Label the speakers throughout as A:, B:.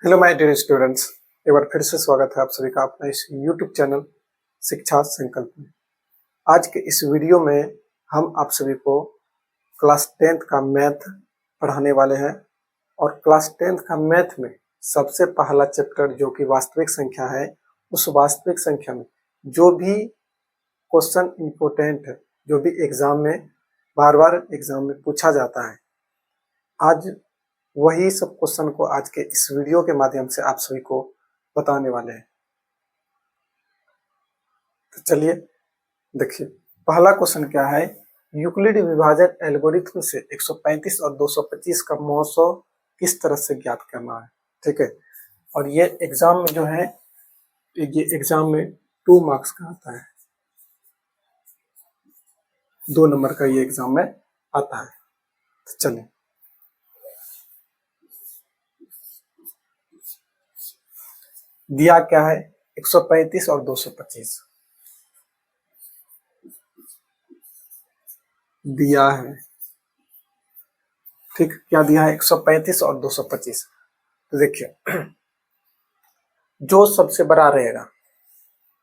A: Hello my dear students. एक बार फिर से स्वागत है आप सभी का अपना इस यूट्यूब चैनल शिक्षा संकल्प में। आज के इस वीडियो में हम आप सभी को क्लास 10th का मैथ पढ़ाने वाले हैं और क्लास 10th का मैथ में सबसे पहला चैप्टर जो कि वास्तविक संख्या है, उस वास्तविक संख्या में जो भी क्वेश्चन इम्पोर्टेंट है, जो भी एग्जाम में बार बार एग्जाम में पूछा जाता है, आज वही सब क्वेश्चन को आज के इस वीडियो के माध्यम से आप सभी को बताने वाले हैं। तो चलिए देखिए, पहला क्वेश्चन क्या है। यूक्लिड विभाजन एल्गोरिथम से 135 और 225 का महोत्सव किस तरह से ज्ञात करना है। ठीक है, और ये एग्जाम में जो है, ये एग्जाम में 2 मार्क्स का आता है, 2 नंबर का ये एग्जाम में आता है। तो चलिए दिया क्या है, 135 और 225 दिया है। ठीक, क्या दिया है, 135 और 225। तो देखिए, जो सबसे बड़ा रहेगा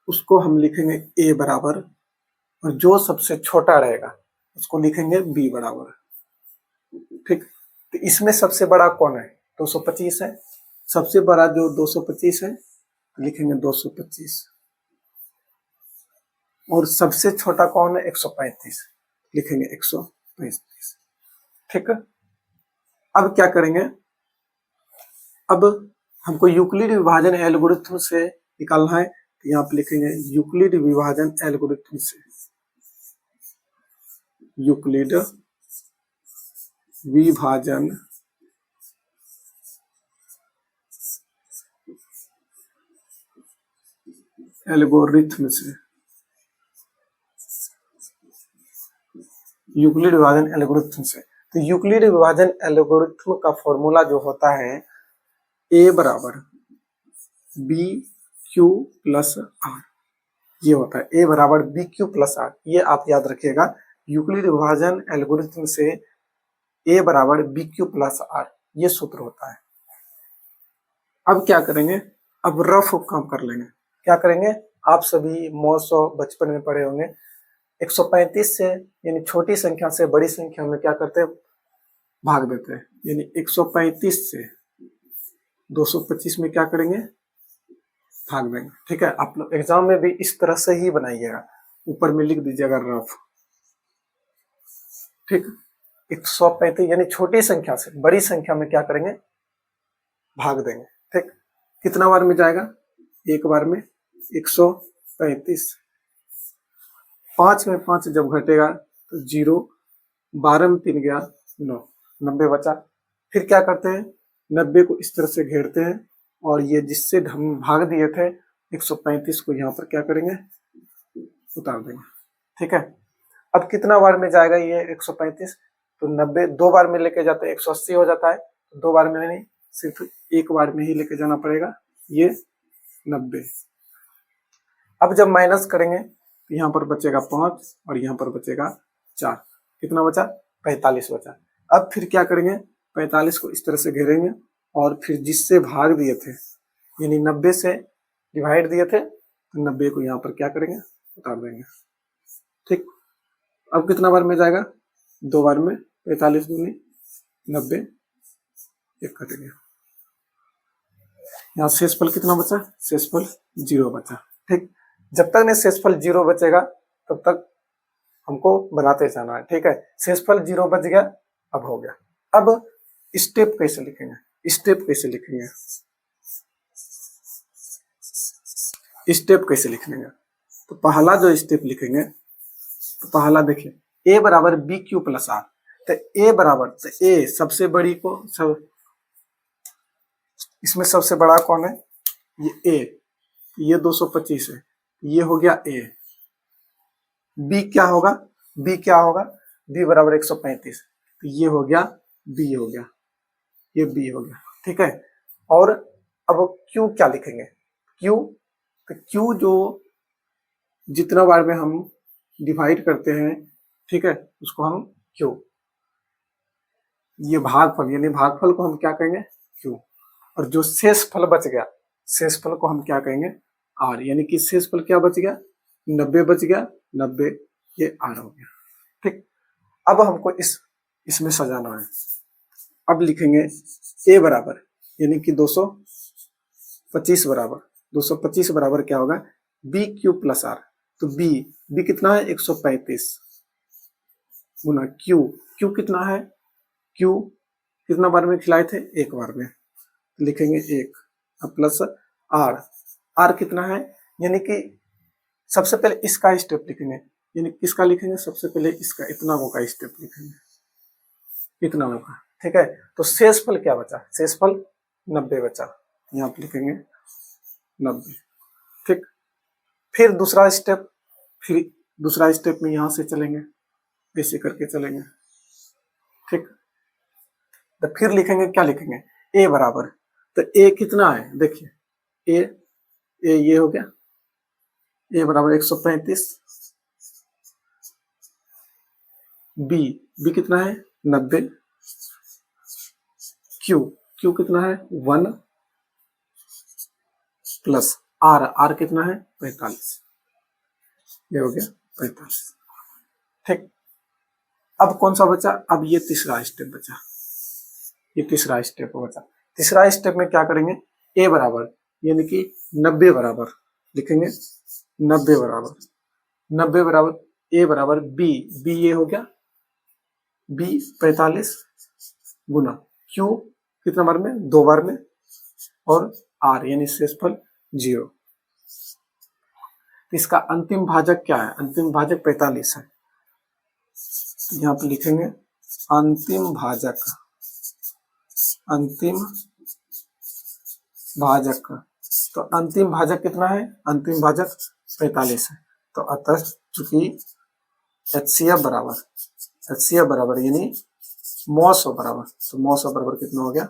A: उसको हम लिखेंगे a बराबर, और जो सबसे छोटा रहेगा उसको लिखेंगे b बराबर। ठीक, तो इसमें सबसे बड़ा कौन है, 225 है। सबसे बड़ा जो 225 है लिखेंगे 225, और सबसे छोटा कौन है, 135, लिखेंगे 135। ठीक है, अब क्या करेंगे, अब हमको यूक्लिड विभाजन एल्गोरिथम से निकालना है। तो यहाँ पे लिखेंगे यूक्लिड विभाजन एल्गोरिथम से, यूक्लिड विभाजन एल्गोरिथम से, यूक्लिड विभाजन एल्गोरिथम से। तो यूक्लिड विभाजन एल्गोरिथम का फॉर्मूला जो होता है, a बराबर बी क्यू प्लस आर, ये होता है a बराबर बी क्यू प्लस आर। ये आप याद रखिएगा, यूक्लिड विभाजन एल्गोरिथम से a बराबर बी क्यू प्लस आर, ये सूत्र होता है। अब क्या करेंगे, अब रफ काम कर लेंगे। क्या करेंगे, आप सभी मौसो बचपन में पढ़े होंगे, 135 से यानी छोटी संख्या से बड़ी संख्या में क्या करते हैं, भाग देते हैं। यानी 135 से 225 में क्या करेंगे, भाग देंगे। ठीक है, आप लोग एग्जाम में भी इस तरह से ही बनाइएगा, ऊपर में लिख दीजिएगा रफ। ठीक, 135 यानी छोटी संख्या से बड़ी संख्या में क्या करेंगे, भाग देंगे। ठीक, कितना बार में जाएगा, एक बार में 135। 5 में 5 जब घटेगा तो 0, 12 में 3 गया 9, 90 बचा। फिर क्या करते हैं, 90 को इस तरह से घेरते हैं, और ये जिससे हम भाग दिए थे 135 को यहाँ पर क्या करेंगे, उतार देंगे। ठीक है, अब कितना बार में जाएगा ये 135, तो 90 2 बार में लेके जाते हैं 180 हो जाता है। 2 बार में नहीं, सिर्फ एक बार में ही लेके जाना पड़ेगा, ये 90। अब जब माइनस करेंगे तो यहाँ पर बचेगा 5 और यहाँ पर बचेगा 4, कितना बचा, 45 बचा। अब फिर क्या करेंगे, 45 को इस तरह से घेरेंगे, और फिर जिससे भाग दिए थे यानी 90 से डिवाइड दिए थे, तो 90 को यहाँ पर क्या करेंगे, उतार देंगे। ठीक, अब कितना बार में जाएगा, 2 बार में, 45 दूनी 90, एक कट गया। यहाँ शेषफल कितना बचा, शेषफल 0 बचा। ठीक, जब तक नहीं शेषफल 0 बचेगा तब तक हमको बनाते जाना है। ठीक है, शेषफल 0 बच गया, अब हो गया। अब स्टेप कैसे लिखेंगे, स्टेप कैसे लिखेंगे, स्टेप कैसे लिखेंगे। तो पहला जो स्टेप लिखेंगे, तो पहला देखिए a बराबर बी क्यू प्लस आर। तो a बराबर, तो a सबसे बड़ी को सब, इसमें सबसे बड़ा कौन है, ये a, ये 225 है, ये हो गया a। b क्या होगा, b क्या होगा, b बराबर 135, तो ये हो गया b हो गया, ये b हो गया। ठीक है, और अब q क्या लिखेंगे, q, तो q जो जितना बार में हम डिवाइड करते हैं, ठीक है, उसको हम q, ये भागफल यानी भागफल को हम क्या कहेंगे, q। और जो शेष फल बच गया, शेष फल को हम क्या कहेंगे, आर, यानी कि शेष फल क्या बच गया, 90 बच गया, 90 ये आर हो गया। ठीक, अब हमको इसमें सजाना है। अब लिखेंगे ए बराबर, यानी कि 225 बराबर, 225 बराबर क्या होगा, बी क्यू प्लस आर। तो बी कितना है, 135 गुना क्यू, क्यू कितना है, क्यू कितना बार में खिलाए थे, एक बार में, लिखेंगे एक, प्लस आर, आर कितना है, यानी कि सबसे पहले इसका स्टेप लिखेंगे, यानी किसका लिखेंगे, सबसे पहले इसका, इतना का स्टेप लिखेंगे, इतना का। ठीक है, तो शेष फल क्या बचा, शेष फल 90 बचा, यहाँ पे लिखेंगे 90। ठीक, फिर दूसरा स्टेप में यहां से चलेंगे, ऐसे करके चलेंगे। ठीक, तो फिर लिखेंगे, क्या लिखेंगे, ए बराबर, तो ए कितना है, देखिए ए ये हो गया, ए बराबर 135, बी कितना है 90, क्यू कितना है 1 प्लस आर कितना है 45, ये हो गया 45। ठीक, अब कौन सा बचा, अब ये तीसरा स्टेप बचा, ये तीसरा स्टेप बचा। तीसरा स्टेप में क्या करेंगे, ए बराबर, यानी कि 90 बराबर, लिखेंगे 90 बराबर ए बराबर बी ये हो गया, बी 45 गुना क्यू कितना बार में, 2 बार में, और आर यानी शेषफल 0। इसका अंतिम भाजक क्या है, अंतिम भाजक 45 है, यहाँ पे लिखेंगे अंतिम भाजक, तो अंतिम भाजक कितना है, अंतिम भाजक 45 है। तो अतः चूंकि HCF बराबर यानी मॉस बराबर, तो मॉस बराबर कितना हो गया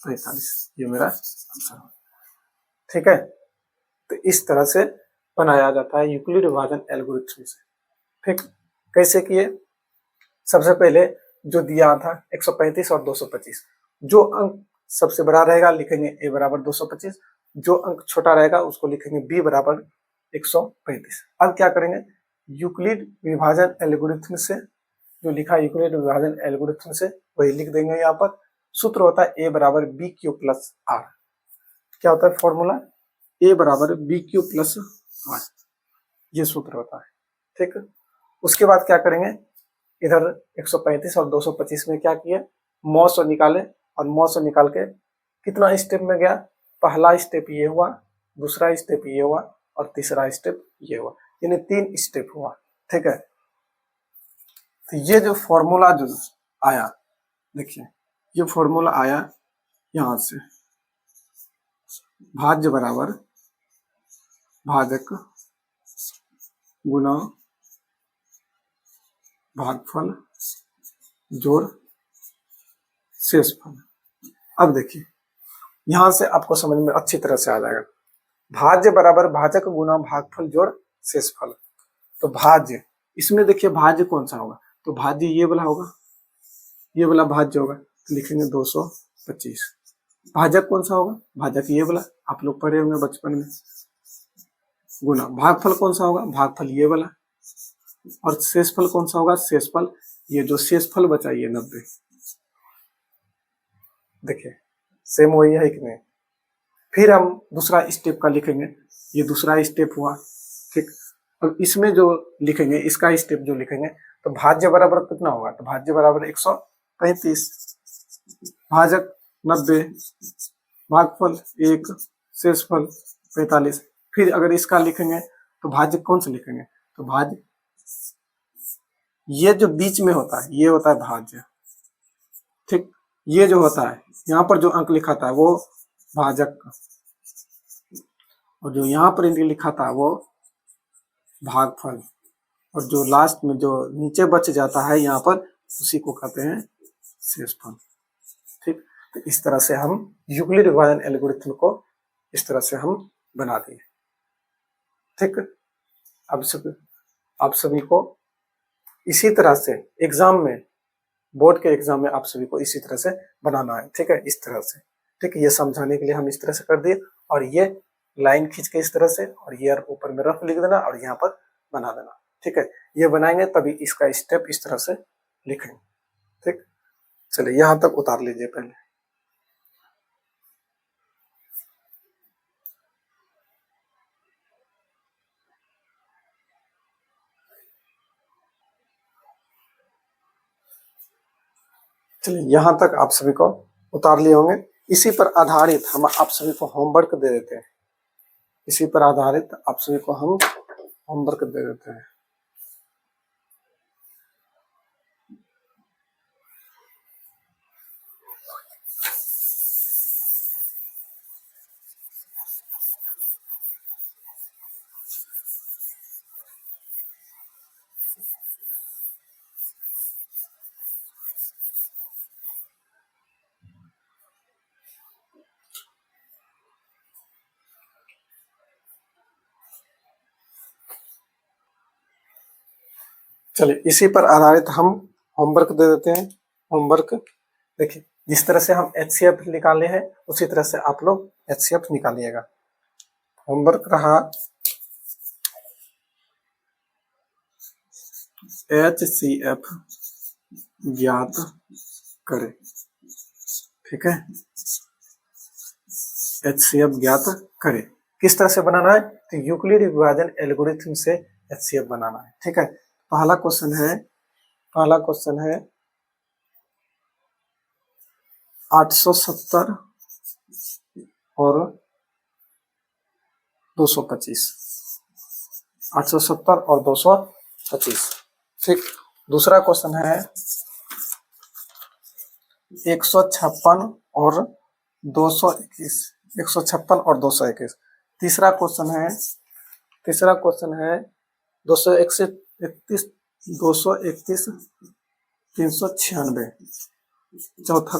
A: 45, ये मेरा आंसर है। ठीक है, तो इस तरह से बनाया जाता है यूक्लिड विभाजन एल्गोरिथम से। ठीक, कैसे किए, सबसे पहले जो दिया था 135 और 225, जो अंक सबसे बड़ा रहेगा लिखेंगे ए बराबर 225, जो अंक छोटा रहेगा उसको लिखेंगे बी बराबर 135। अब क्या करेंगे, यूक्लिड विभाजन एल्गोरिथम से, जो लिखा है यूक्लिड विभाजन एल्गोरिथम से वही लिख देंगे। यहाँ पर सूत्र होता है ए बराबर बी क्यू प्लस आर। क्या होता है फॉर्मूला, ए बराबर बी क्यू प्लस आर, ये सूत्र होता है। ठीक, उसके बाद क्या करेंगे, इधर 135 और 225 में क्या किए, मॉस निकाले, और मॉस निकाल के कितना स्टेप में गया, पहला स्टेप ये हुआ, दूसरा स्टेप ये हुआ, और तीसरा स्टेप ये हुआ, यानी 3 स्टेप हुआ। ठीक है, तो ये जो फॉर्मूला जो आया, देखिए ये फॉर्मूला आया यहां से, भाज्य बराबर भाजक गुना भागफल जोड़ शेषफल। अब देखिए यहां से आपको समझ में अच्छी तरह से आ जाएगा, भाज्य बराबर भाजक गुना भागफल जोड़ शेषफल। तो भाज्य, इसमें देखिए भाज्य कौन सा होगा, तो भाज्य ये वाला होगा, ये वाला भाज्य होगा, तो लिखेंगे 225। भाजक कौन सा होगा, भाजक ये वाला, आप लोग पढ़े होंगे बचपन में, गुना भागफल कौन सा होगा, भागफल ये वाला, और शेषफल कौन सा होगा, शेषफल ये जो शेषफल बचा ये 90। देखिए सेम वही है कि नहीं। फिर हम दूसरा स्टेप का लिखेंगे, ये दूसरा स्टेप हुआ। ठीक, अब इसमें जो लिखेंगे, इसका स्टेप जो लिखेंगे, तो भाज्य बराबर कितना होगा, तो भाज्य बराबर 135, भाजक 90, भागफल 1, शेषफल 45। फिर अगर इसका लिखेंगे तो भाज्य कौन सा लिखेंगे, तो भाज्य ये जो बीच में होता है ये होता है भाज्य। ठीक, ये जो होता है यहाँ पर जो अंक लिखा था वो भाजक, और जो यहाँ पर लिखा था वो भागफल, और जो लास्ट में जो नीचे बच जाता है यहाँ पर उसी को कहते हैं शेषफल। ठीक, तो इस तरह से हम यूक्लिड विभाजन एल्गोरिथम को इस तरह से हम बना दिए। ठीक, आप सभी को इसी तरह से एग्जाम में, बोर्ड के एग्जाम में आप सभी को इसी तरह से बनाना है। ठीक है, इस तरह से। ठीक है, ये समझाने के लिए हम इस तरह से कर दिए, और ये लाइन खींच के इस तरह से, और ये ऊपर में रफ लिख देना और यहाँ पर बना देना। ठीक है, ये बनाएंगे तभी इसका स्टेप इस तरह से लिखेंगे। ठीक, चलिए यहाँ तक उतार लीजिए पहले। चलिए यहाँ तक आप सभी को उतार लिए होंगे। इसी पर आधारित हम आप सभी को होमवर्क दे देते हैं। इसी पर आधारित आप सभी को हम होमवर्क दे देते हैं। चलिए इसी पर आधारित हम होमवर्क दे देते हैं। होमवर्क देखिए, जिस तरह से हम HCF निकाले हैं उसी तरह से आप लोग HCF निकालिएगा। होमवर्क रहा HCF ज्ञात करें। ठीक है, HCF ज्ञात करें। किस तरह से बनाना है? तो यूक्लिड विभाजन एल्गोरिथम से HCF बनाना है। ठीक है, पहला क्वेश्चन है 870 और 225। 870 और 225। ठीक, दूसरा क्वेश्चन है 156 और 221। 156 और 221। तीसरा क्वेश्चन है 231, 231, 396। चौथा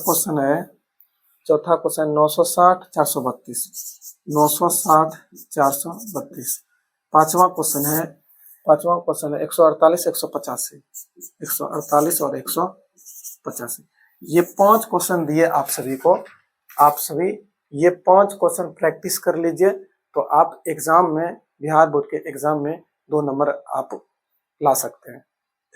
A: क्वेश्चन 960, 432। 960, 432। पांचवा क्वेश्चन है 148, 185। 148 और 185। ये 5 क्वेश्चन दिए आप सभी को। आप सभी ये 5 क्वेश्चन प्रैक्टिस कर लीजिए, तो आप एग्जाम में, बिहार बोर्ड के एग्जाम में 2 नंबर आप ला सकते हैं।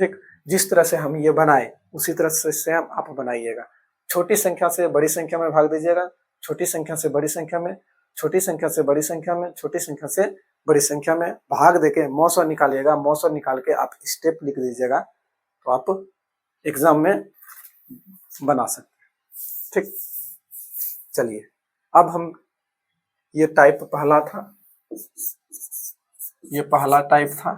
A: ठीक, जिस तरह से हम ये बनाए उसी तरह से आप बनाइएगा। छोटी संख्या से बड़ी संख्या में भाग दीजिएगा, छोटी संख्या से बड़ी संख्या में, छोटी संख्या से बड़ी संख्या में, छोटी संख्या से बड़ी संख्या में भाग देके मौसो निकालिएगा। मौसो निकाल के आप स्टेप लिख दीजिएगा, तो आप एग्जाम में बना सकते हैं। ठीक, चलिए अब हम ये टाइप पहला टाइप था।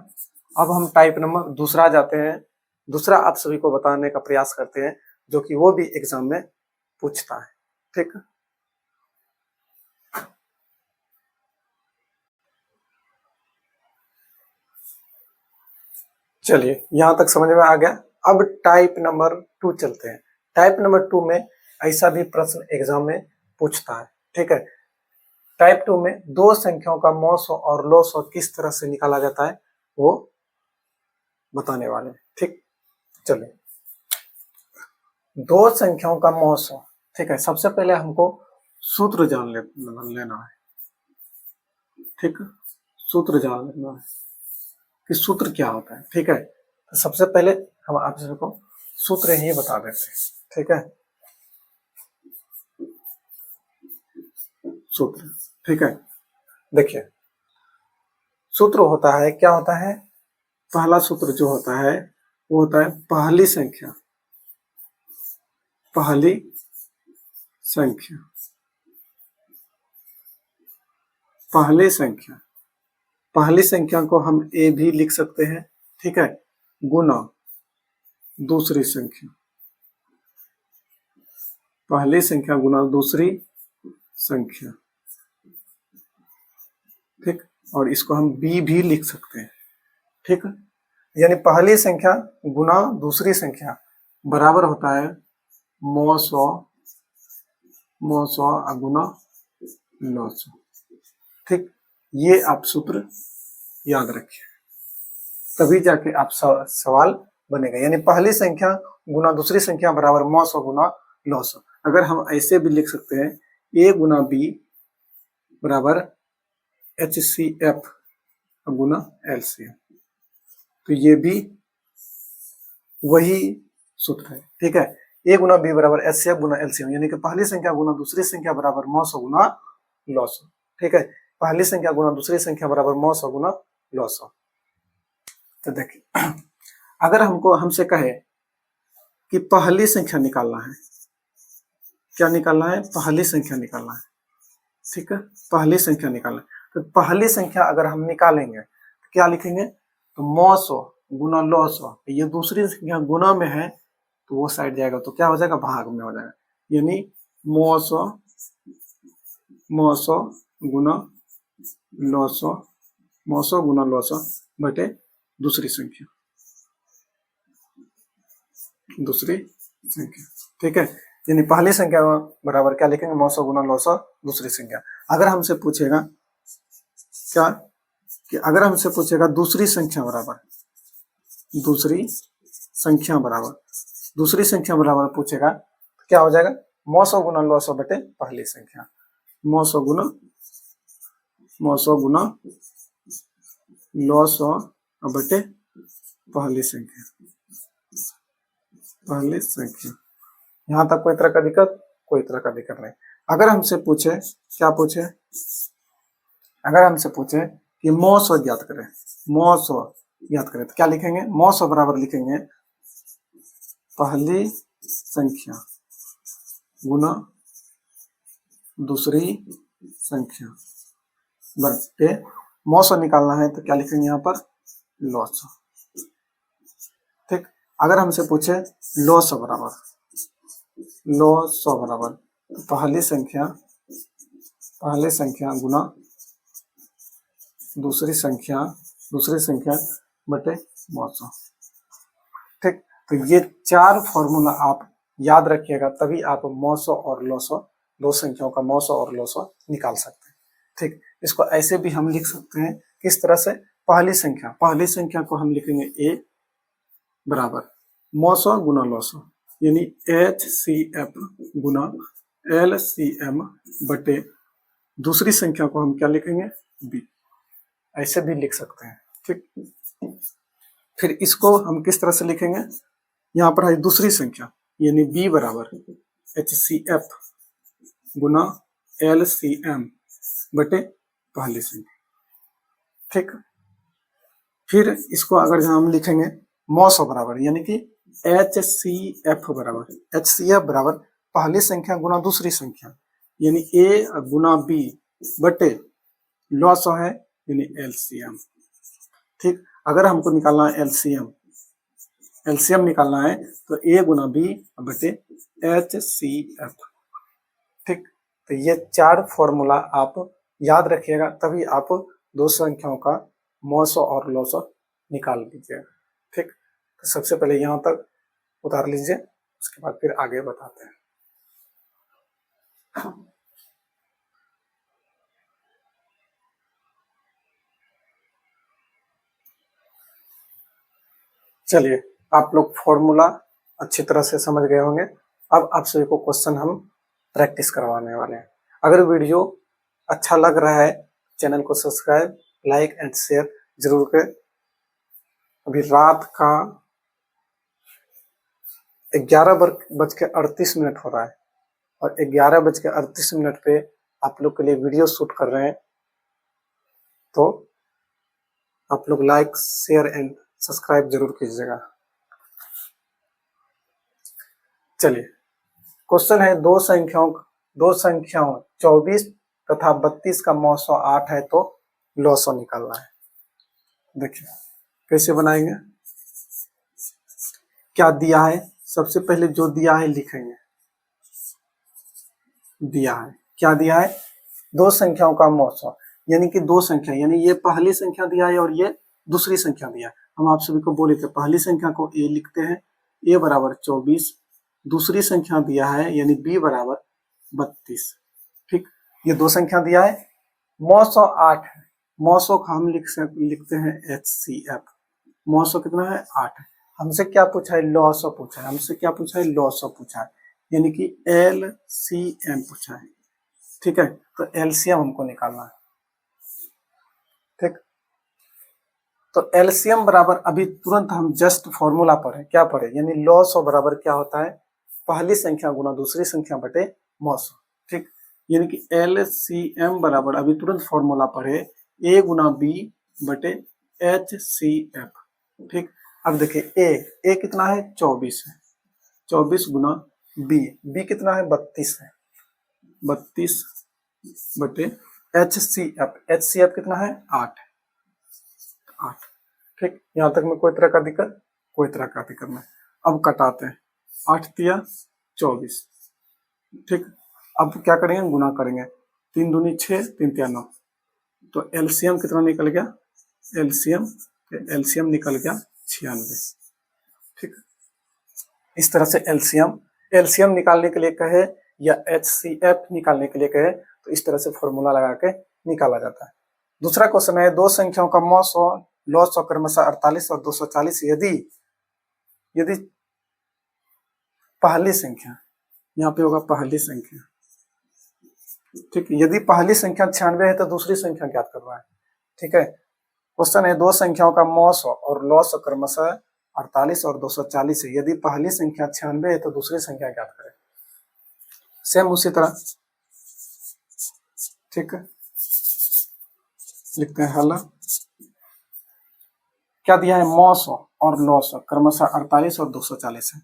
A: अब हम टाइप नंबर दूसरा जाते हैं। दूसरा आप सभी को बताने का प्रयास करते हैं, जो कि वो भी एग्जाम में पूछता है। ठीक, चलिए यहां तक समझ में आ गया। अब टाइप नंबर 2 चलते हैं। टाइप नंबर 2 में ऐसा भी प्रश्न एग्जाम में पूछता है। ठीक है, टाइप 2 में 2 संख्याओं का मौसो और लोसो किस तरह से निकाला जाता है वो बताने वाले हैं। ठीक, चलिए 2 संख्याओं का मौसो। ठीक है, सबसे पहले हमको सूत्र जान लेना है। ठीक, सूत्र जान लेना है कि सूत्र क्या होता है। ठीक है, तो सबसे पहले हम आप सबको सूत्र ही बता देते हैं। ठीक है, सूत्र। ठीक है, देखिए सूत्र होता है, क्या होता है? पहला सूत्र जो होता है वो होता है पहली संख्या। पहली संख्या, पहली संख्या, पहली संख्या को हम ए भी लिख सकते हैं। ठीक है, गुना दूसरी संख्या। पहली संख्या गुना दूसरी संख्या। ठीक, और इसको हम बी भी लिख सकते हैं। ठीक, यानी पहली संख्या गुना दूसरी संख्या बराबर होता है मौसो गुना लौसो। ठीक, ये आप सूत्र याद रखिए, तभी जाके आप सवाल बनेगा। यानी पहली संख्या गुना दूसरी संख्या बराबर मौसो गुना लौसो। अगर हम ऐसे भी लिख सकते हैं ए गुना बी बराबर HCF गुना LCM। तो ये भी वही सूत्र है, ठीक है। ए गुना बी बराबर HCF गुना LCM, यानी कि पहली संख्या गुना दूसरी संख्या बराबर मॉस गुना लॉस, ठीक है। पहली संख्या गुना दूसरी संख्या बराबर मॉस गुना लॉस। तो देखिए, अगर हमसे कहे कि पहली संख्या निकालना है, क्या निकालना है? पहली संख्या निकालना है, ठीक है। पहली संख्या निकालना है, तो पहली संख्या अगर हम निकालेंगे तो क्या लिखेंगे? तो मॉस गुना लॉस। ये दूसरी संख्या गुना में है तो वो साइड जाएगा, तो क्या हो जाएगा? भाग में हो जाएगा, यानी मॉस गुना लॉस, मॉस गुना लॉस बटे दूसरी संख्या, ठीक है। यानी पहली संख्या बराबर क्या लिखेंगे? मॉस गुना लॉस दूसरी संख्या। अगर हमसे पूछेगा क्या कि अगर हमसे पूछेगा दूसरी संख्या बराबर पूछेगा तो क्या हो जाएगा? मॉस गुना लॉस बटे पहली संख्या, मॉस गुना लॉस बटे पहली संख्या। यहाँ तक कोई तरह का दिक्कत नहीं। अगर हमसे पूछे क्या पूछे? अगर हमसे पूछे कि मॉस ज्ञात करें तो क्या लिखेंगे? मॉस बराबर लिखेंगे पहली संख्या गुना दूसरी संख्या बटे मॉस निकालना है तो क्या लिखेंगे यहाँ पर? लॉस, ठीक। अगर हमसे पूछे लॉस बराबर तो पहली संख्या गुना दूसरी संख्या बटे मॉस, ठीक। तो ये चार फॉर्मूला आप याद रखिएगा, तभी आप मॉस और लॉस, दो संख्याओं का मॉस और लॉस निकाल सकते हैं, ठीक। इसको ऐसे भी हम लिख सकते हैं, किस तरह से? पहली संख्या को हम लिखेंगे ए बराबर मॉस गुना लॉस, यानी HCF गुना LCM बटे दूसरी संख्या को हम क्या लिखेंगे? बी, ऐसे भी लिख सकते हैं, ठीक। फिर इसको हम किस तरह से लिखेंगे? यहाँ पर है दूसरी संख्या, यानी बी बराबर HCF गुना LCM बटे पहली संख्या, ठीक। फिर इसको अगर हम लिखेंगे मॉस बराबर, यानी कि HCF बराबर पहली संख्या गुना दूसरी संख्या, यानी ए गुना बी बटे लॉस है यानी LCM, ठीक। अगर हमको निकालना है LCM निकालना है तो ए गुना बी बटे HCF, ठीक। तो ये चार फॉर्मूला आप याद रखिएगा, तभी आप दो संख्याओं का मॉस और लॉस निकाल लीजिए, ठीक। तो सबसे पहले यहाँ तक उतार लीजिए, उसके बाद फिर आगे बताते हैं। चलिए, आप लोग फॉर्मूला अच्छी तरह से समझ गए होंगे। अब आप सभी को क्वेश्चन हम प्रैक्टिस करवाने वाले हैं। अगर वीडियो अच्छा लग रहा है, चैनल को सब्सक्राइब, लाइक एंड शेयर जरूर करें। अभी रात का 11:38 हो रहा है और 11:38 पे आप लोग के लिए वीडियो शूट कर रहे हैं, तो आप लोग लाइक, शेयर एंड सब्सक्राइब जरूर कीजिएगा। चलिए, क्वेश्चन है दो संख्याओं 24 तथा 32 का मॉस 8 है तो लॉस निकालना है। देखिए कैसे बनाएंगे, क्या दिया है? सबसे पहले जो दिया है लिखेंगे। दिया है, क्या दिया है? दो संख्याओं का मॉस, यानी कि दो संख्या, यानी ये पहली संख्या दिया है और ये दूसरी संख्या दिया है। हम आप सभी को बोले थे पहली संख्या को ए लिखते हैं, ए बराबर 24, दूसरी संख्या दिया है यानी बी बराबर 32, ठीक। ये दो संख्या दिया है, मॉस 8 है, मॉस को हम लिखते हैं HCF, मॉस कितना है? 8 है। हमसे क्या पूछा है? लॉस पूछा है, यानी कि LCM पूछा है, ठीक है, तो एलसीएम हमको निकालना है। ठीक, तो एलसीएम बराबर अभी तुरंत हम जस्ट फॉर्मूला पढ़े, क्या पढ़े, यानी लॉस ऑफ बराबर क्या होता है, पहली संख्या गुना दूसरी संख्या बटे मॉस। ठीक, यानी कि एलसीएम बराबर अभी तुरंत फॉर्मूला पढ़े ए गुना बी बटे एच सी एफ। ठीक, अब देखिए ए कितना है 24 है, 24 गुना बी कितना है 32 है, 32 बटे एच सी एफ कितना है 8। ठीक, यहां तक में कोई तरह का दिक्कत, कोई तरह का दिक्कत नहीं। अब कटाते हैं, 8 तिया 24। ठीक, अब क्या करेंगे, गुना करेंगे, 3 दूनी 6, 3 तिया 9, तो एलसीएम कितना निकल गया, एलसीएम निकल गया 96। ठीक, इस तरह से एलसीएम निकालने के लिए कहे या एचसीएफ निकालने के लिए कहे तो इस तरह से फॉर्मूला लगा के निकाला जाता है। दूसरा क्वेश्चन है, दो संख्याओं का मॉस और लॉस और क्रमशः 48 और 240 यदि पहली संख्या, यहाँ पे होगा पहली संख्या। ठीक, यदि पहली संख्या 96 है तो दूसरी संख्या ज्ञात करना है। ठीक है, क्वेश्चन है, दो संख्याओं का मॉस और लॉस क्रमशः 48 और 240 है, यदि पहली संख्या 96 है तो दूसरी संख्या ज्ञात करें। सेम उसी तरह, ठीक है, लिखते हैं हल। क्या दिया है, मॉस और लॉस क्रमशः 48 और 240 है,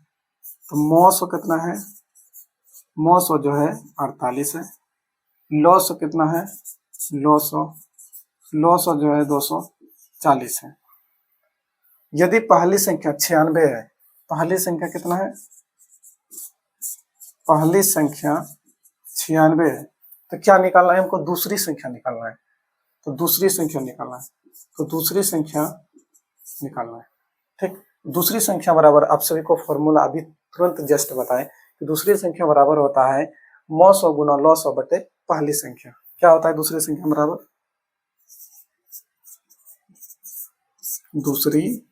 A: तो मॉस कितना है, मॉस जो है 48 है, लॉस कितना है, लॉस जो है 240 है। यदि पहली संख्या 96 है, पहली संख्या कितना है, पहली संख्या 96 है, तो क्या निकालना है हमको, दूसरी संख्या निकालना है, तो दूसरी संख्या निकालना है, तो दूसरी संख्या निकालना है। ठीक, दूसरी संख्या बराबर, आप सभी को फॉर्मूला अभी तुरंत जस्ट बताएं कि दूसरी संख्या बराबर होता है मॉस गुना लॉस बटे पहली संख्या। क्या होता है दूसरी संख्या बराबर, दूसरी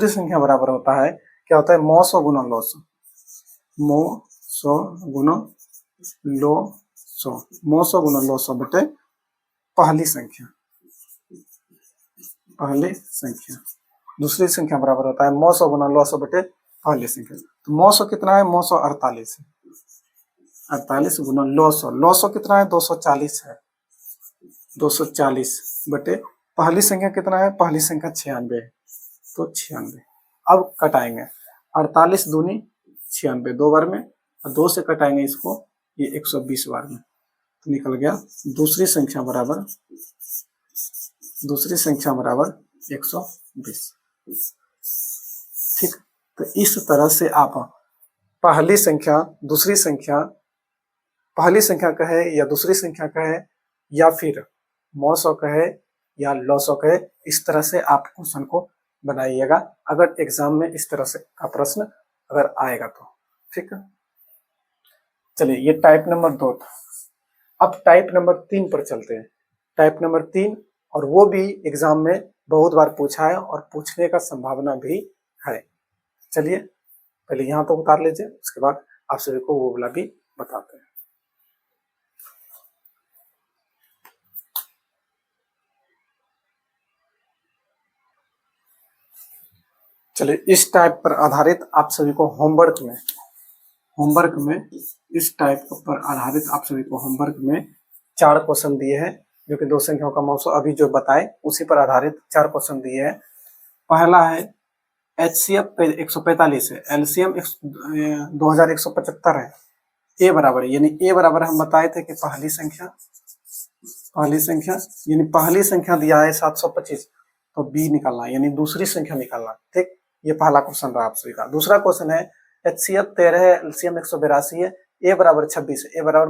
A: संख्या बराबर होता है, क्या होता है, मॉस गुना लॉस, मॉस गुना लॉस बटे पहली संख्या, दूसरी संख्या बराबर होता है मॉस गुना लॉस बटे पहली संख्या। तो मॉस कितना है, मॉस 48 है, 48 गुना लॉस कितना है 240 है, 240 बटे पहली संख्या कितना है, पहली संख्या 96 है, तो 96। अब कटाएंगे, 48 दूनी 96 दो बार में, और 2 से कटाएंगे इसको, ये 120 बार में, तो निकल गया दूसरी संख्या बराबर 120। ठीक, तो इस तरह से आप पहली संख्या दूसरी संख्या, पहली संख्या कहे या दूसरी संख्या कहे या फिर मॉस कहे या लॉस कहे, इस तरह से आप क्वेश्चन को बनाइएगा अगर एग्जाम में इस तरह से का प्रश्न अगर आएगा तो। ठीक है, चलिए ये टाइप नंबर 2 था। अब टाइप नंबर 3 पर चलते हैं। टाइप नंबर 3, और वो भी एग्जाम में बहुत बार पूछा है और पूछने का संभावना भी है। चलिए पहले यहाँ तो उतार लीजिए, उसके बाद आप सभी को वो वाला भी बताते हैं। चलिए इस टाइप पर आधारित आप सभी को होमवर्क में इस टाइप पर आधारित आप सभी को होमवर्क में 4 क्वेश्चन दिए हैं, जो कि दो संख्याओं का मौसम अभी जो बताए उसी पर आधारित 4 क्वेश्चन दिए हैं। पहला है एचसीएफ 145 है, एलसीएम 2175 है, ए बराबर, यानी ए बराबर हम बताए थे कि पहली संख्या यानी पहली संख्या दिया है 725, तो बी निकालना यानी दूसरी संख्या निकालना। ठीक, ये पहला क्वेश्चन रहा आप सभी का। दूसरा क्वेश्चन है एचसीएफ 13 है, एलसीएम 182 है, ए बराबर 26 है, ए बराबर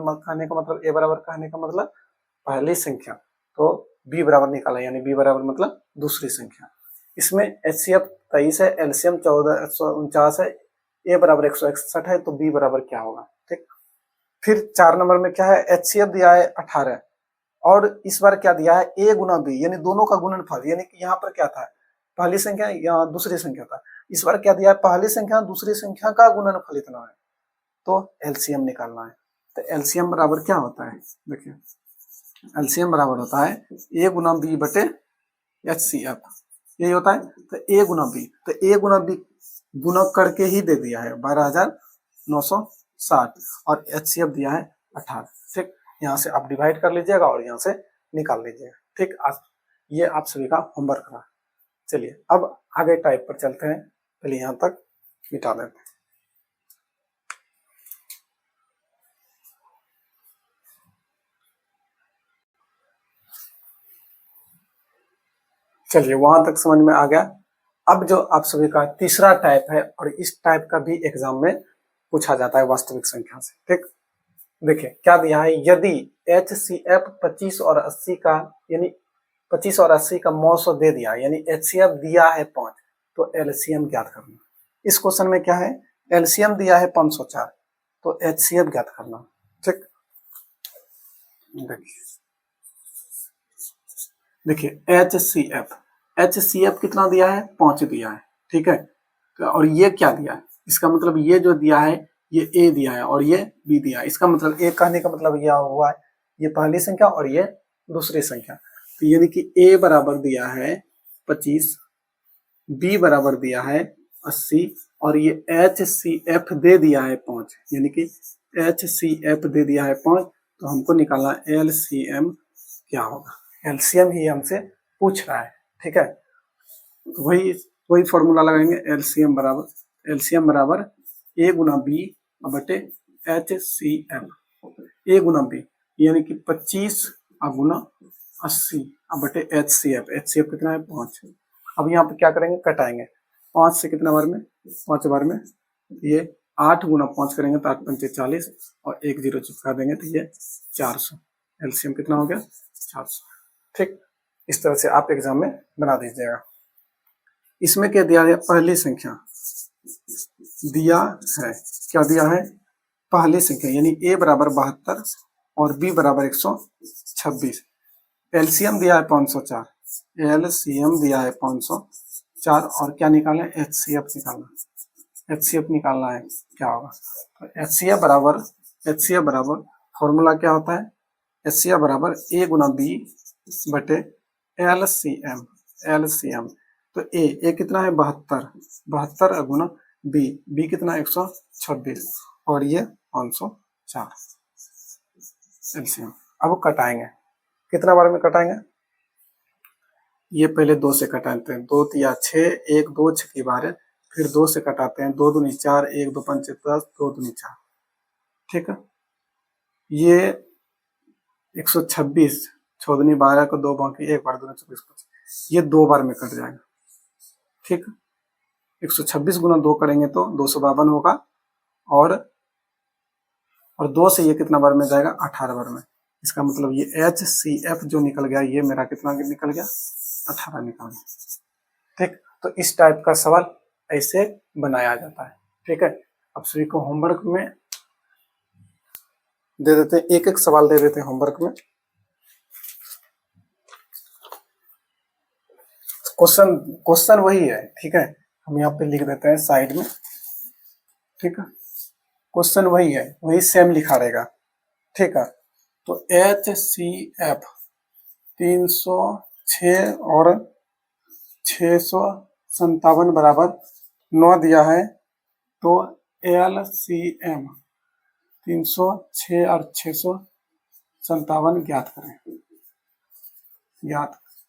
A: कहने का मतलब पहली संख्या, तो बी बराबर निकाला यानी बी बराबर मतलब दूसरी संख्या। इसमें एचसीएफ 23 है, एलसीएम 1449 है, ए बराबर 161 है, तो बी बराबर क्या होगा। ठीक, फिर 4 नंबर में क्या है, एचसीएफ दिया है 18 और इस बार क्या दिया है, ए गुना बी, यानी दोनों का गुणनफल, यानी कि यहाँ पर क्या था, पहली संख्या या दूसरी संख्या था, इस बार क्या दिया है, पहली संख्या दूसरी संख्या का गुणनफल इतना है, तो एलसीएम निकालना है। तो एलसीएम बराबर क्या होता है, देखिए एलसीएम बराबर होता है ए गुना बी बटे एच सी एफ, यही होता है। तो ए गुना बी, तो ए गुना बी गुणक करके ही दे दिया है 12,960 और एच सी एफ दिया है 18। ठीक, यहाँ से आप डिवाइड कर लीजिएगा और यहाँ से निकाल लीजिएगा। ठीक, ये आप सभी का होमवर्क रहा। चलिए अब आगे टाइप पर चलते हैं, पहले यहाँ तक मिटा देते हैं। चलिए वहां तक समझ में आ गया। अब जो आप सभी का तीसरा टाइप है, और इस टाइप का भी एग्जाम में पूछा जाता है वास्तविक संख्या से। ठीक, देखिए क्या दिया है, यदि एच सी एफ 25 और 80 का, यानी 25 और 80 का मौसो दे दिया, यानी एच सी एफ दिया है 5, तो एलसीएम ज्ञात करना। इस क्वेश्चन में क्या है, एलसीएम दिया है 504, तो एच सी एफ ज्ञात करना। ठीक, देखिए एच सी एफ कितना दिया है, 5 दिया है। ठीक है, और ये क्या दिया है, इसका मतलब ये जो दिया है ये ए दिया है और ये बी दिया है। इसका मतलब ए कहने का मतलब यह हुआ है ये पहली संख्या और ये दूसरी संख्या। तो यानी कि ए बराबर दिया है 25, बी बराबर दिया है 80 और ये एच सी एफ दे दिया है 5, यानी कि एच सी एफ दे दिया है 5। तो हमको निकालना एल सी एम क्या होगा, एलसीएम ही हमसे पूछ रहा है। ठीक है, तो वही फॉर्मूला लगाएंगे, एलसीएम बराबर ए गुना बी बटे एच सी एम। ए गुना बी यानी कि 25 गुना 80 बटे एच सी एफ कितना है 5। अब यहाँ पे क्या करेंगे, कटाएंगे 5 से कितना बार में, 5 बार में, ये 8 गुना 5 करेंगे तो 8 पंचे 40 और 1 0 चिपका देंगे तो ये 400। एलसीएम कितना हो गया, 400। ठीक, इस तरह से आप एग्जाम में बना दीजिएगा। इसमें क्या दिया है, पहली संख्या दिया है, क्या दिया है, पहली संख्या यानी ए बराबर 72 और बी बराबर 126। एलसीएम दिया है 504, एलसीएम दिया है 504 और क्या निकालें, एचसीएफ निकालना। एचसीएफ निकालना है, क्या होगा, तो एचसीएफ बराबर फॉर्मूला क्या होता है, एचसीएफ बराबर ए गुना बी बटे एलसीएम। तो ए कितना है 72 गुना बी कितना 126 और ये 504 एलसीएम। अब कटाएंगे, कितना बार में कटाएंगे, ये पहले 2 से कटाते हैं, 2 या 6, 1 2 6 की बार है, फिर 2 से कटाते हैं, 2 दूनी 4, 1 2 5 10, 2 दूनी 4। ठीक है, ये 126 6 दूनी 12 को 2 बाकी 1 बार 2 24, ये 2 बार में कट जाएगा। ठीक, 126 गुना 2 करेंगे तो 252 होगा और 2 से ये कितना बार में जाएगा, 18 बार में। इसका मतलब ये एच सी एफ जो निकल गया ये मेरा कितना निकल गया, 18 निकल गया। ठीक, तो इस टाइप का सवाल ऐसे बनाया जाता है। ठीक है, अब सभी को होमवर्क में दे देते हैं, एक एक सवाल दे देते हैं होमवर्क में। क्वेश्चन वही है। ठीक है, हम यहाँ पे लिख देते हैं साइड में। ठीक है, क्वेश्चन वही है, वही सेम लिखा रहेगा। ठीक है, तो एच सी एफ 306 और 657 बराबर 9 दिया है, तो एल सी एम 306 और 657 ज्ञात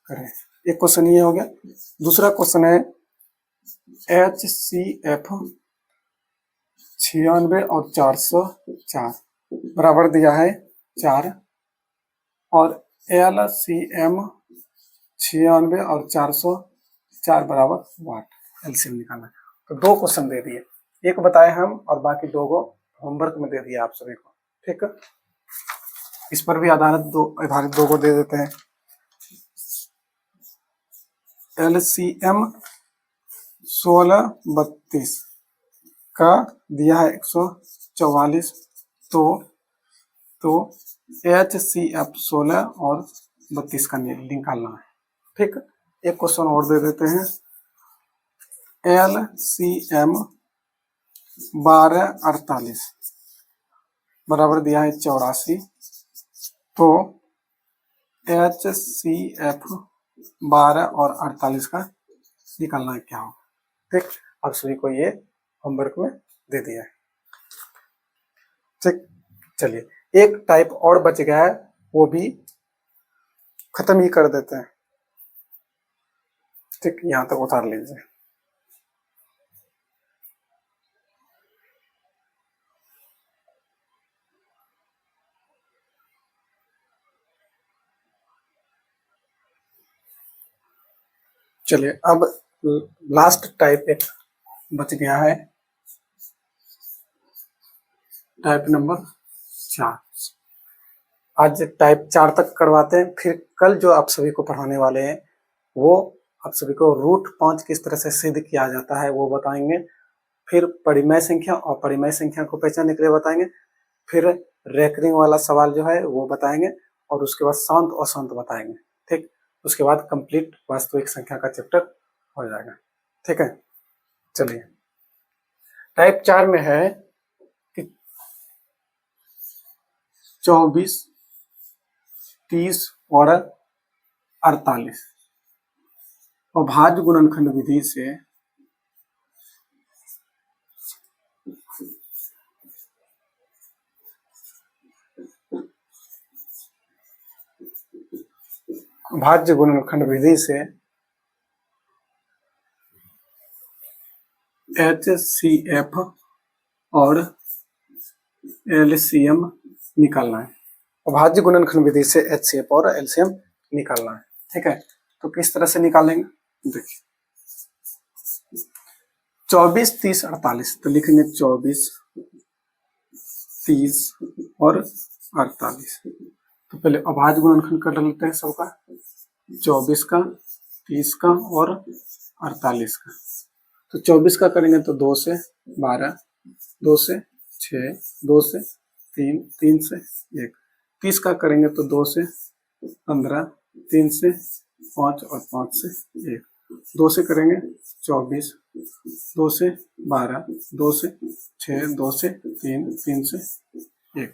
A: करें। एक क्वेश्चन ये हो गया। दूसरा क्वेश्चन है एच सी एफ 96 और 404 बराबर दिया है 4 और एल सी एम 96 और 404 बराबर वाट। एलसीएम निकालना। तो 2 क्वेश्चन दे दिए, एक बताए हम और बाकी 2 को होमवर्क में दे दिया आप सभी को। ठीक है, इस पर भी आधारित 2 को दे देते हैं। एलसीएम 1632 का दिया है 144, तो एच सी एफ 16 और 32 का निकालना है। ठीक, एक क्वेश्चन और दे देते हैं। एल सी एम 1248 बराबर दिया है 84। तो HCF 12 और 48 का निकालना क्या होगा। ठीक, आप सभी को ये होमवर्क में दे दिया है। ठीक, चलिए एक टाइप और बच गया है, वो भी खत्म ही कर देते हैं। ठीक, यहां तक उतार लीजिए। चलिए अब लास्ट टाइप एक बच गया है, टाइप नंबर 4। आज टाइप 4 तक करवाते हैं, फिर कल जो आप सभी को पढ़ाने वाले हैं वो आप सभी को रूट 5 किस तरह से सिद्ध किया जाता है वो बताएंगे, फिर परिमेय संख्या और परिमेय संख्या को पहचानने के लिए बताएंगे, फिर रेकरिंग वाला सवाल जो है वो बताएंगे, और उसके बाद शांत और अशांत बताएंगे। ठीक, उसके बाद कंप्लीट वास्तविक संख्या का चैप्टर हो जाएगा। ठीक है, चलिए टाइप 4 में है कि 24, 30 और 48 अभाज्य गुणनखंड विधि से अभाज्य गुणनखंड विधि से HCF और LCM निकालना है। अभाज्य गुणनखंड विधि से HCF और LCM निकालना है। ठीक है, तो किस तरह से निकालेंगे देखिए। 24, 30, 48 तो लिखेंगे 24, 30 और 48। तो पहले अभाज्य गुणनखंड कर लेते हैं सबका, 24 का, 30 का और 48 का। तो 24 का करेंगे तो 2 से 12, 2 से 6, 2 से 3, 3 से 1। 30 का करेंगे तो 2 से 15, 3 से 5 और 5 से 1। 2 से करेंगे 24, 2 से 12, 2 से 6, 2 से 3, 3 से 1।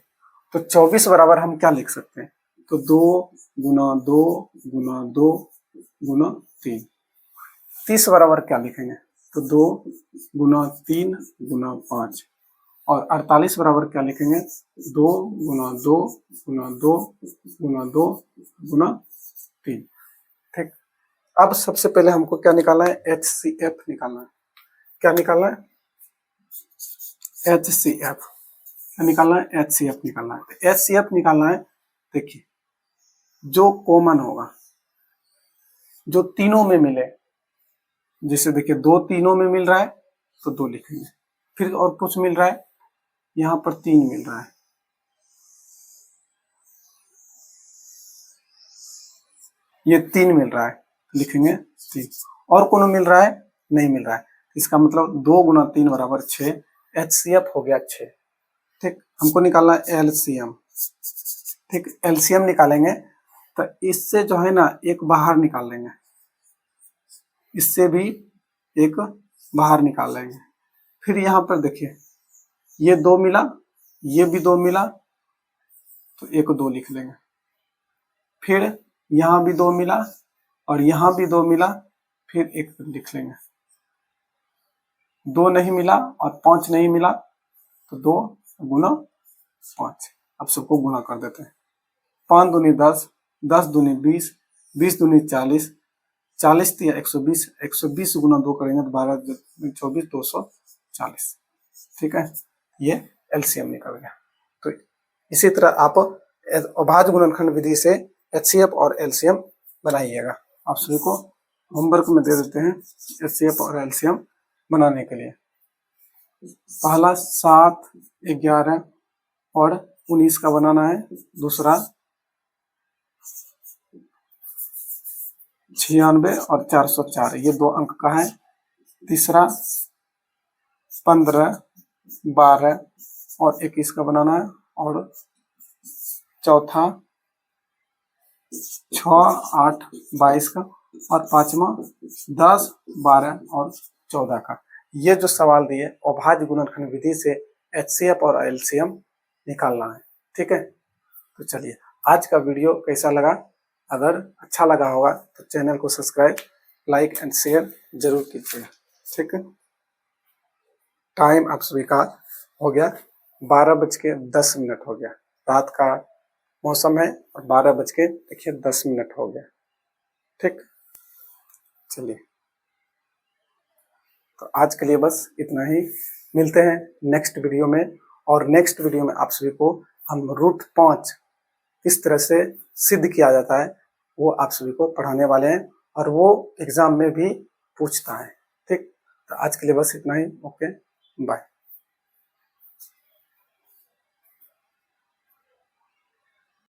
A: तो 24 बराबर हम क्या लिख सकते हैं, तो 2 गुना 2 गुना 2 गुना 3। 30 बराबर क्या लिखेंगे, तो 2 गुना 3 गुना 5। और 48 बराबर क्या लिखेंगे, 2 गुना 2 गुना 2 गुना 2 गुना 3। ठीक, अब सबसे पहले हमको क्या निकालना है, HCF निकालना है। क्या निकालना है, HCF निकालना है, HCF निकालना है। HCF निकालना है, देखिए जो कॉमन होगा, जो तीनों में मिले, जैसे देखिए 2 तीनों में मिल रहा है तो 2 लिखेंगे, फिर और कुछ मिल रहा है, यहां पर 3 मिल रहा है, ये 3 मिल रहा है, लिखेंगे 3। और कोनो मिल रहा है, नहीं मिल रहा है, इसका मतलब 2 गुना 3 बराबर 6। HCF हो गया 6। ठीक, हमको निकालना है LCM। ठीक, LCM निकालेंगे तो इससे जो है ना एक बाहर निकाल लेंगे, इससे भी एक बाहर निकाल लेंगे। फिर यहाँ पर देखिए ये 2 मिला, ये भी 2 मिला, तो एक 2 लिख लेंगे। फिर यहाँ भी 2 मिला और यहाँ भी 2 मिला, फिर एक लिख लेंगे। 2 नहीं मिला और 5 नहीं मिला, तो 2 गुना 5। अब सबको गुना कर देते हैं। 5 दूनी 10, 10 दूनी 20, 20 दूनी 40, 40 दिया 120, 120 गुना 2 करेंगे तो 12 24, 240। ठीक है, ये LCM निकल गया। तो इसी तरह आप अभाज्य गुणनखंड विधि से HCF और LCM बनाइएगा। आप सभी को होमवर्क में दे देते हैं HCF और LCM बनाने के लिए। पहला 7, 11 और 19 का बनाना है, दूसरा 96 और 404, ये 2 अंक का है, तीसरा 15, 12 और 21 का बनाना है, और चौथा 6, 8, 22 का, और पांचवा 10, 12 और 14 का। ये जो सवाल दिए अभाज्य गुणनखंड विधि से HCF और LCM निकालना है। ठीक है, तो चलिए आज का वीडियो कैसा लगा, अगर अच्छा लगा होगा तो चैनल को सब्सक्राइब, लाइक एंड शेयर जरूर कीजिए। ठीक है, टाइम आप सभी का हो गया 12:10 हो गया, रात का मौसम है और 12:10 हो गया। ठीक, चलिए तो आज के लिए बस इतना ही, मिलते हैं नेक्स्ट वीडियो में। और नेक्स्ट वीडियो में आप सभी को हम √5 किस तरह से सिद्ध किया जाता है वो आप सभी को पढ़ाने वाले हैं, और वो एग्जाम में भी पूछता है। ठीक, तो आज के लिए बस इतना ही। Okay, bye.